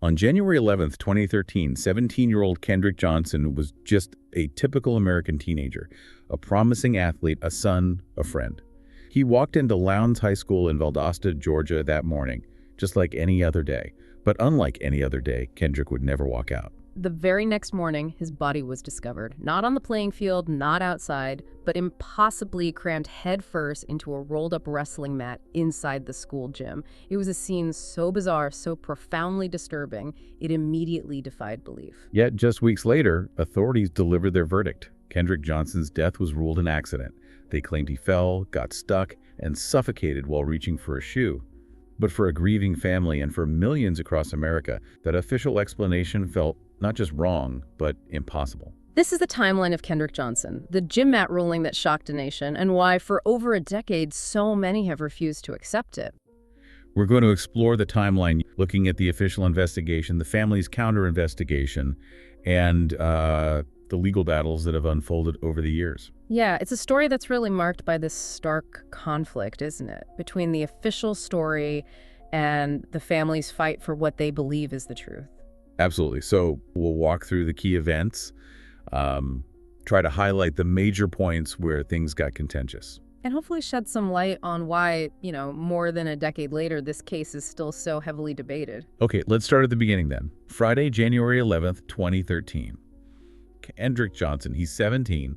On January 11th, 2013, 17-year-old Kendrick Johnson was just a typical American teenager, a promising athlete, a son, a friend. He walked into Lowndes High School in Valdosta, Georgia that morning, just like any other day. But unlike any other day, Kendrick would never walk out. The very next morning, his body was discovered. Not on the playing field, not outside, but impossibly crammed headfirst into a rolled-up wrestling mat inside the school gym. It was a scene so bizarre, so profoundly disturbing, it immediately defied belief. Yet, just weeks later, authorities delivered their verdict. Kendrick Johnson's death was ruled an accident. They claimed he fell, got stuck, and suffocated while reaching for a shoe. But for a grieving family and for millions across America, that official explanation felt not just wrong, but impossible. This is the timeline of Kendrick Johnson, the gym mat ruling that shocked a nation, and why for over a decade so many have refused to accept it. We're going to explore the timeline, looking at the official investigation, the family's counter-investigation, and the legal battles that have unfolded over the years. Yeah, it's a story that's really marked by this stark conflict, isn't it? Between the official story and the family's fight for what they believe is the truth. Absolutely. So we'll walk through the key events, try to highlight the major points where things got contentious. And hopefully shed some light on why, more than a decade later, this case is still so heavily debated. Okay, let's start at the beginning then. Friday, January 11th, 2013. Kendrick Johnson, he's 17,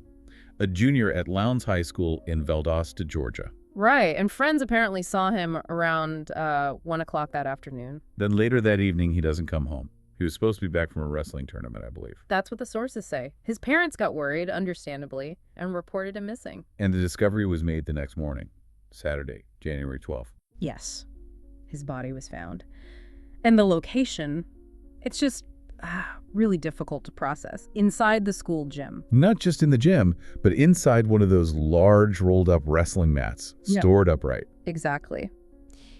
a junior at Lowndes High School in Valdosta, Georgia. Right, and friends apparently saw him around 1 o'clock that afternoon. Then later that evening, he doesn't come home. He was supposed to be back from a wrestling tournament, I believe. That's what the sources say. His parents got worried, understandably, and reported him missing. And the discovery was made the next morning, Saturday, January 12th. Yes, his body was found. And the location, it's just really difficult to process. Inside the school gym. Not just in the gym, but inside one of those large rolled-up wrestling mats, stored upright. Exactly.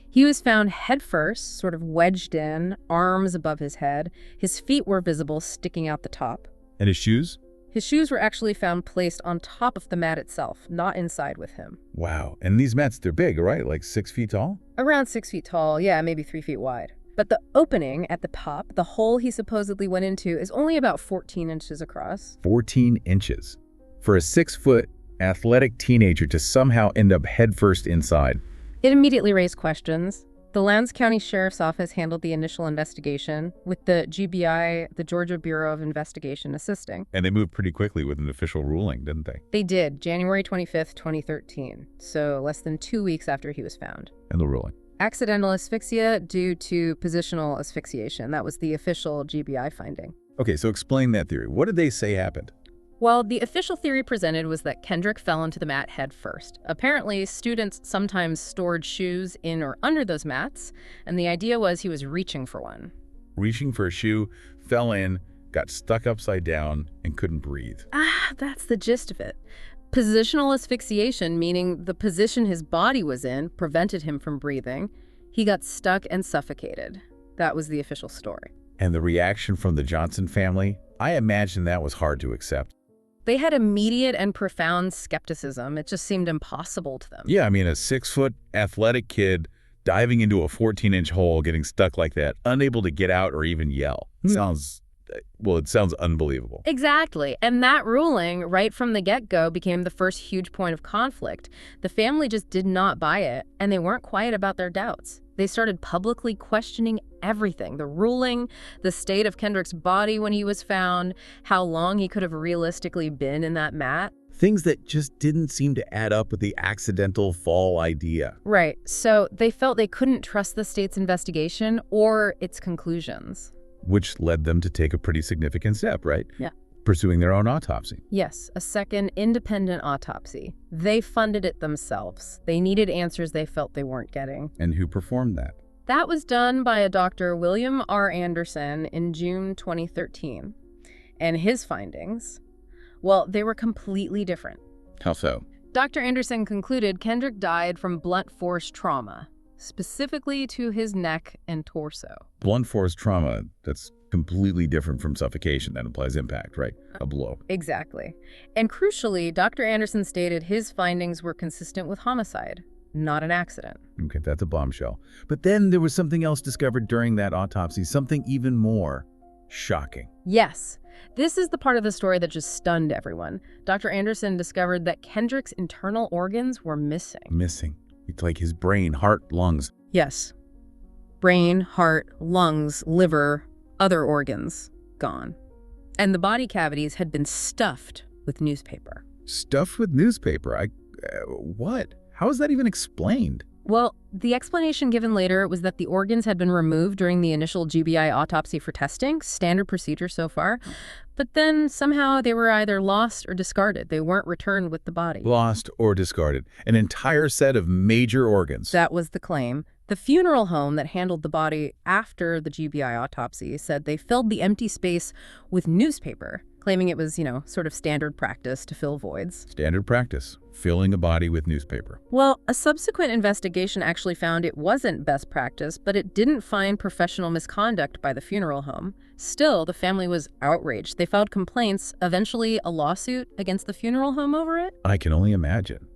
He was found headfirst, sort of wedged in, arms above his head. His feet were visible, sticking out the top. And his shoes? His shoes were actually found placed on top of the mat itself, not inside with him. Wow. And these mats, they're big, right? Like 6 feet tall? Around 6 feet tall, yeah, maybe 3 feet wide. But the opening at the top, the hole he supposedly went into, is only about 14 inches across. 14 inches. For a 6-foot athletic teenager to somehow end up headfirst inside. It immediately raised questions. The Lowndes County Sheriff's Office handled the initial investigation, with the GBI, the Georgia Bureau of Investigation, assisting. And they moved pretty quickly with an official ruling, didn't they? They did, January 25th, 2013, so less than 2 weeks after he was found. And the ruling? Accidental asphyxia due to positional asphyxiation. That was the official GBI finding. Okay, so explain that theory. What did they say happened? Well, the official theory presented was that Kendrick fell into the mat head first. Apparently, students sometimes stored shoes in or under those mats, and the idea was he was reaching for one. Reaching for a shoe, fell in, got stuck upside down, and couldn't breathe. That's the gist of it. Positional asphyxiation, meaning the position his body was in, prevented him from breathing. He got stuck and suffocated. That was the official story. And the reaction from the Johnson family? I imagine that was hard to accept. They had immediate and profound skepticism. It just seemed impossible to them. Yeah, I mean, a 6-foot athletic kid diving into a 14-inch hole, getting stuck like that, unable to get out or even yell. It sounds unbelievable. Exactly. And that ruling, right from the get-go, became the first huge point of conflict. The family just did not buy it, and they weren't quiet about their doubts. They started publicly questioning everything: the ruling, the state of Kendrick's body when he was found, how long he could have realistically been in that mat. Things that just didn't seem to add up with the accidental fall idea. Right. So they felt they couldn't trust the state's investigation or its conclusions. Which led them to take a pretty significant step, right? Yeah. Pursuing their own autopsy. Yes, a second independent autopsy. They funded it themselves. They needed answers they felt they weren't getting. And who performed that? That was done by a Dr. William R. Anderson in June 2013. And his findings, well, they were completely different. How so? Dr. Anderson concluded Kendrick died from blunt force trauma, specifically to his neck and torso. Blunt force trauma, that's completely different from suffocation. That implies impact, right? A blow. Exactly. And crucially, Dr. Anderson stated his findings were consistent with homicide. not an accident. Okay, that's a bombshell. But then there was something else discovered during that autopsy, something even more shocking. Yes, this is the part of the story that just stunned everyone. Dr. Anderson discovered that Kendrick's internal organs were missing. Missing. It's like his brain, heart, lungs. Yes. Brain, heart, lungs, liver, other organs, gone. And the body cavities had been stuffed with newspaper. Stuffed with newspaper? What? How is that even explained? Well, the explanation given later was that the organs had been removed during the initial GBI autopsy for testing, standard procedure so far, but then somehow they were either lost or discarded. They weren't returned with the body. Lost or discarded. An entire set of major organs. That was the claim. The funeral home that handled the body after the GBI autopsy said they filled the empty space with newspaper, claiming it was, sort of standard practice to fill voids. Standard practice, filling a body with newspaper. Well, a subsequent investigation actually found it wasn't best practice, but it didn't find professional misconduct by the funeral home. Still, the family was outraged. They filed complaints, eventually a lawsuit against the funeral home over it. I can only imagine.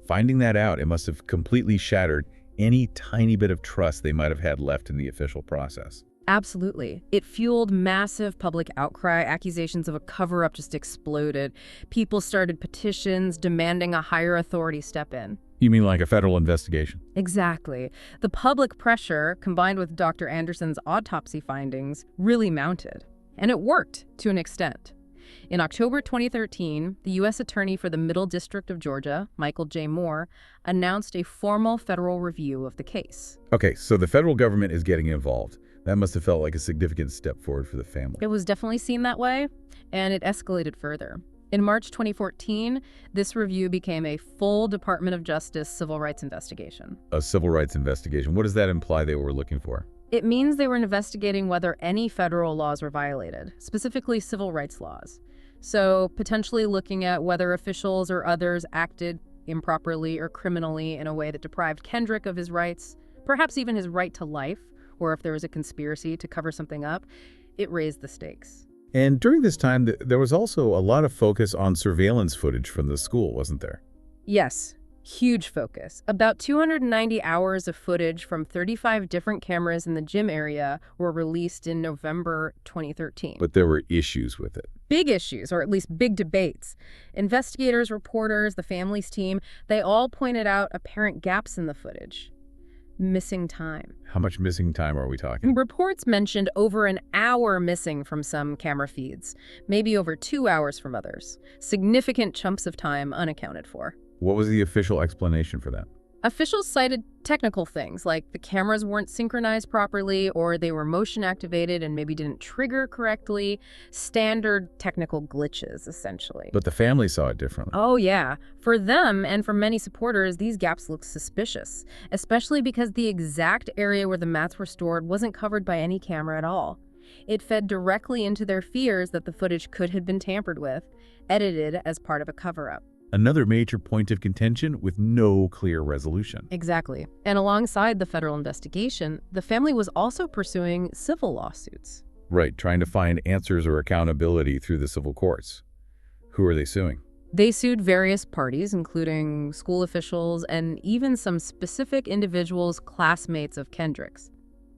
Finding that out, it must have completely shattered any tiny bit of trust they might have had left in the official process. Absolutely. It fueled massive public outcry. Accusations of a cover-up just exploded. People started petitions demanding a higher authority step in. You mean like a federal investigation? Exactly. The public pressure, combined with Dr. Anderson's autopsy findings, really mounted. And it worked to an extent. In October 2013, the U.S. Attorney for the Middle District of Georgia, Michael J. Moore, announced a formal federal review of the case. Okay, so the federal government is getting involved. That must have felt like a significant step forward for the family. It was definitely seen that way, and it escalated further. In March 2014, this review became a full Department of Justice civil rights investigation. A civil rights investigation. What does that imply they were looking for? It means they were investigating whether any federal laws were violated, specifically civil rights laws. So potentially looking at whether officials or others acted improperly or criminally in a way that deprived Kendrick of his rights, perhaps even his right to life, or if there was a conspiracy to cover something up. It raised the stakes. And during this time, there was also a lot of focus on surveillance footage from the school, wasn't there? Yes, huge focus. About 290 hours of footage from 35 different cameras in the gym area were released in November 2013. But there were issues with it. Big issues, or at least big debates. Investigators, reporters, the family's team, they all pointed out apparent gaps in the footage. Missing time. How much missing time are we talking? Reports mentioned over an hour missing from some camera feeds, maybe over 2 hours from others. Significant chunks of time unaccounted for. What was the official explanation for that? Officials cited technical things like the cameras weren't synchronized properly, or they were motion activated and maybe didn't trigger correctly. Standard technical glitches, essentially. But the family saw it differently. Oh, yeah. For them and for many supporters, these gaps looked suspicious, especially because the exact area where the mats were stored wasn't covered by any camera at all. It fed directly into their fears that the footage could have been tampered with, edited as part of a cover-up. Another major point of contention with no clear resolution. Exactly. And alongside the federal investigation, the family was also pursuing civil lawsuits. Right, trying to find answers or accountability through the civil courts. Who are they suing? They sued various parties, including school officials and even some specific individuals, classmates of Kendrick's.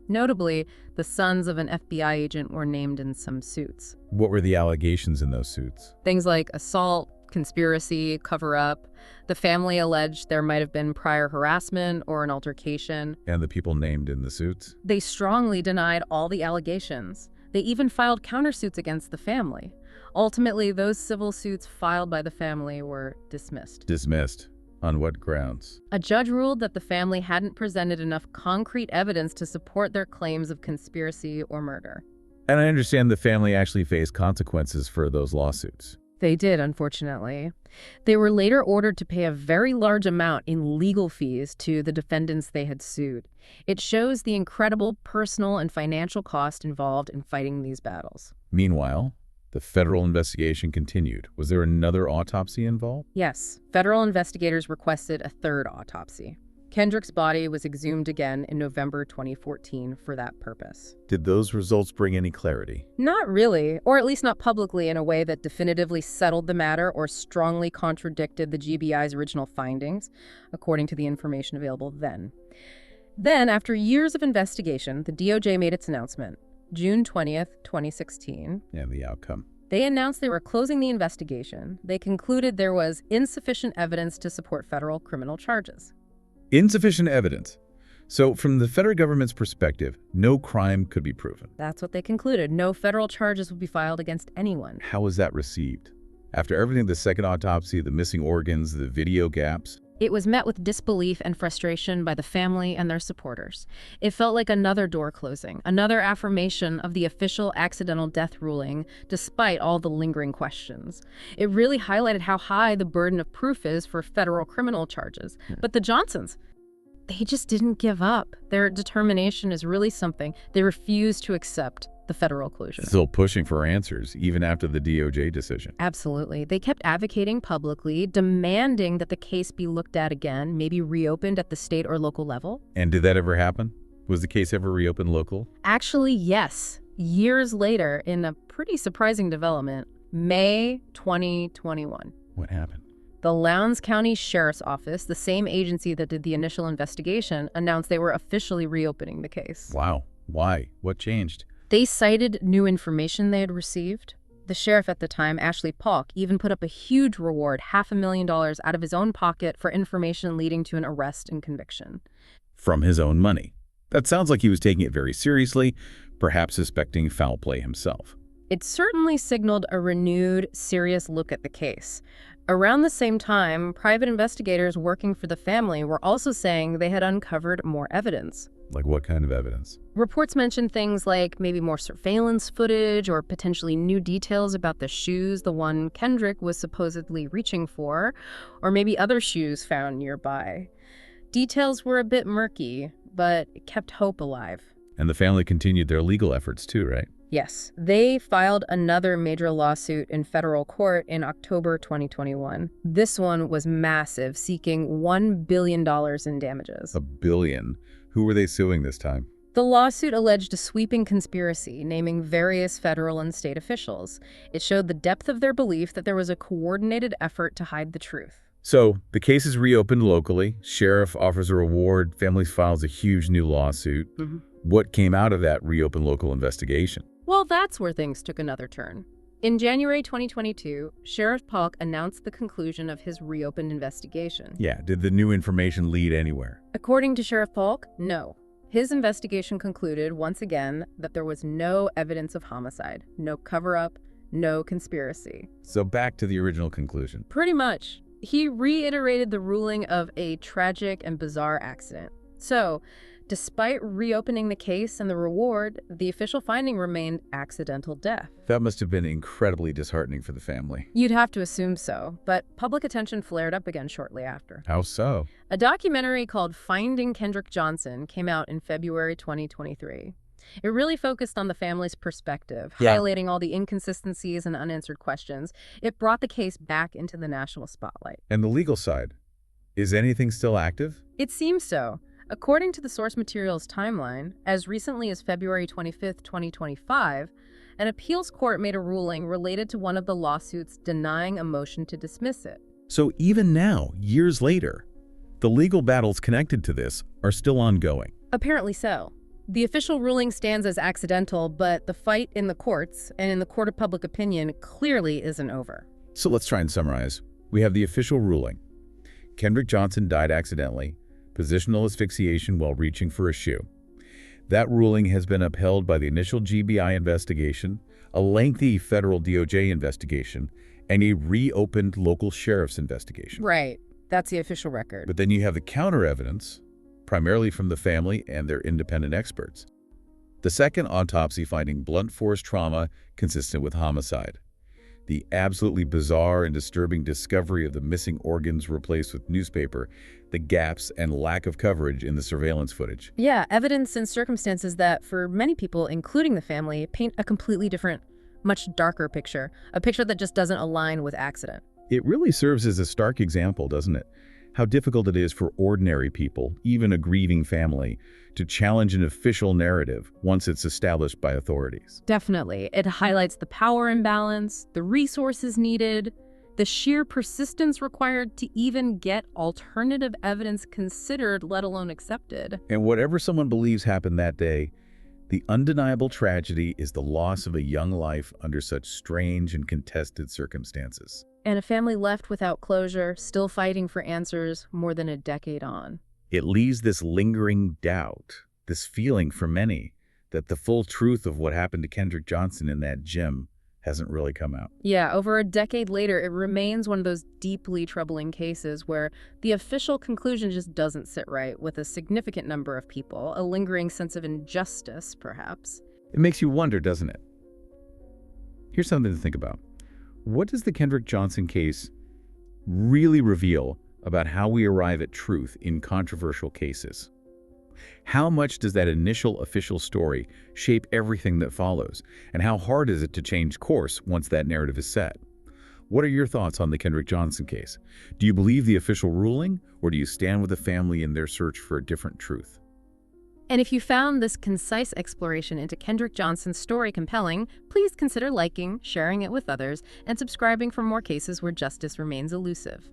Notably, the sons of an FBI agent were named in some suits. What were the allegations in those suits? Things like assault, conspiracy, cover-up. The family alleged there might have been prior harassment or an altercation. And the people named in the suits? They strongly denied all the allegations. They even filed countersuits against the family. Ultimately, those civil suits filed by the family were dismissed. Dismissed? On what grounds? A judge ruled that the family hadn't presented enough concrete evidence to support their claims of conspiracy or murder. And I understand the family actually faced consequences for those lawsuits. They did, unfortunately. They were later ordered to pay a very large amount in legal fees to the defendants they had sued. It shows the incredible personal and financial cost involved in fighting these battles. Meanwhile, the federal investigation continued. Was there another autopsy involved? Yes. Federal investigators requested a third autopsy. Kendrick's body was exhumed again in November 2014 for that purpose. Did those results bring any clarity? Not really, or at least not publicly in a way that definitively settled the matter or strongly contradicted the GBI's original findings, according to the information available then. Then, after years of investigation, the DOJ made its announcement, June 20th, 2016. And the outcome? They announced they were closing the investigation. They concluded there was insufficient evidence to support federal criminal charges. Insufficient evidence. So from the federal government's perspective, no crime could be proven. That's what they concluded. No federal charges would be filed against anyone. How was that received? After everything, the second autopsy, the missing organs, the video gaps? It was met with disbelief and frustration by the family and their supporters. It felt like another door closing, another affirmation of the official accidental death ruling, despite all the lingering questions. It really highlighted how high the burden of proof is for federal criminal charges. But the Johnsons, they just didn't give up. Their determination is really something. They refused to accept the federal closure. Still pushing for answers, even after the DOJ decision. Absolutely. They kept advocating publicly, demanding that the case be looked at again, maybe reopened at the state or local level. And did that ever happen? Was the case ever reopened local? Actually, yes. Years later, in a pretty surprising development, May 2021. What happened? The Lowndes County Sheriff's Office, the same agency that did the initial investigation, announced they were officially reopening the case. Wow. Why? What changed? They cited new information they had received. The sheriff at the time, Ashley Polk, even put up a huge reward, $500,000 out of his own pocket for information leading to an arrest and conviction. From his own money. That sounds like he was taking it very seriously, perhaps suspecting foul play himself. It certainly signaled a renewed, serious look at the case. Around the same time, private investigators working for the family were also saying they had uncovered more evidence. Like what kind of evidence? Reports mentioned things like maybe more surveillance footage or potentially new details about the shoes the one Kendrick was supposedly reaching for, or maybe other shoes found nearby. Details were a bit murky, but it kept hope alive. And the family continued their legal efforts too, right? Yes, they filed another major lawsuit in federal court in October 2021. This one was massive, seeking $1 billion in damages. $1 billion? Who were they suing this time? The lawsuit alleged a sweeping conspiracy, naming various federal and state officials. It showed the depth of their belief that there was a coordinated effort to hide the truth. So, the case is reopened locally, sheriff offers a reward, family files a huge new lawsuit. What came out of that reopened local investigation? Well, that's where things took another turn. In January 2022, Sheriff Polk announced the conclusion of his reopened investigation. Yeah, did the new information lead anywhere? According to Sheriff Polk, no. His investigation concluded, once again, that there was no evidence of homicide, no cover-up, no conspiracy. So back to the original conclusion. Pretty much. He reiterated the ruling of a tragic and bizarre accident. So, despite reopening the case and the reward, the official finding remained accidental death. That must have been incredibly disheartening for the family. You'd have to assume so, but public attention flared up again shortly after. How so? A documentary called Finding Kendrick Johnson came out in February 2023. It really focused on the family's perspective, highlighting all the inconsistencies and unanswered questions. It brought the case back into the national spotlight. And the legal side? Is anything still active? It seems so. According to the source material's timeline, as recently as February 25, 2025, an appeals court made a ruling related to one of the lawsuits denying a motion to dismiss it. So even now, years later, the legal battles connected to this are still ongoing. Apparently so. The official ruling stands as accidental, but the fight in the courts and in the court of public opinion clearly isn't over. So let's try and summarize. We have the official ruling. Kendrick Johnson died accidentally, positional asphyxiation while reaching for a shoe. That ruling has been upheld by the initial GBI investigation, a lengthy federal DOJ investigation, and a reopened local sheriff's investigation. Right. That's the official record. But then you have the counter evidence, primarily from the family and their independent experts. The second autopsy finding blunt force trauma consistent with homicide. The absolutely bizarre and disturbing discovery of the missing organs replaced with newspaper, the gaps and lack of coverage in the surveillance footage. Yeah, evidence and circumstances that, for many people, including the family, paint a completely different, much darker picture. A picture that just doesn't align with accident. It really serves as a stark example, doesn't it? how difficult it is for ordinary people, even a grieving family, to challenge an official narrative once it's established by authorities. Definitely. It highlights the power imbalance, the resources needed, the sheer persistence required to even get alternative evidence considered, let alone accepted. And whatever someone believes happened that day, the undeniable tragedy is the loss of a young life under such strange and contested circumstances. And a family left without closure, still fighting for answers more than a decade on. It leaves this lingering doubt, this feeling for many, that the full truth of what happened to Kendrick Johnson in that gym hasn't really come out. Yeah, over a decade later, it remains one of those deeply troubling cases where the official conclusion just doesn't sit right with a significant number of people, a lingering sense of injustice, perhaps. It makes you wonder, doesn't it? Here's something to think about. What does the Kendrick Johnson case really reveal about how we arrive at truth in controversial cases? How much does that initial official story shape everything that follows? And how hard is it to change course once that narrative is set? What are your thoughts on the Kendrick Johnson case? Do you believe the official ruling, or do you stand with the family in their search for a different truth? And if you found this concise exploration into Kendrick Johnson's story compelling, please consider liking, sharing it with others, and subscribing for more cases where justice remains elusive.